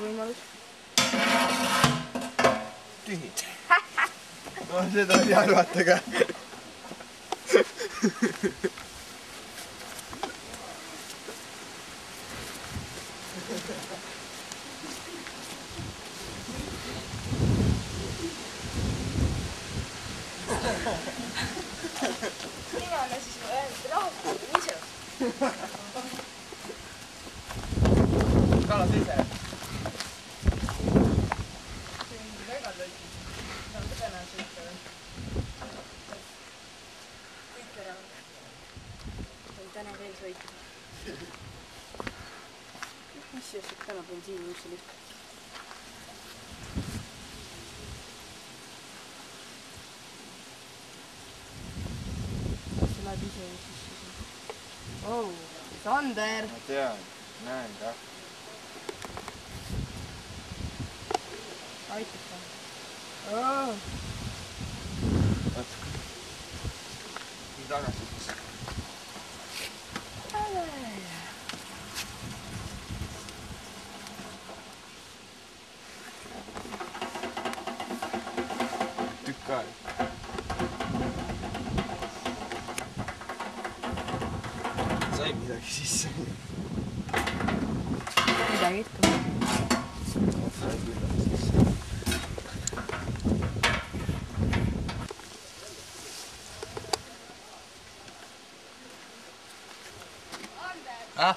võimalus. Tühi. No seda oli arvata ka. Mina olen siis rahvuslik ise. Kala teise. See on väga tõlgi. See on tõenäoliselt ütleme. Kõik ära. Võin täna veel sõita. Mis siis täna bensiini üldse lihtsalt? Läheb ise sisse. Oh, Sander! Ma tean, näen ka. Aitab ka. Oh. Oot. Nii tagasi siis. Tükk aega. Sai midagi sisse. Midagi ikka. Sai midagi sisse. Ah?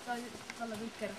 Sa alla kõik ära.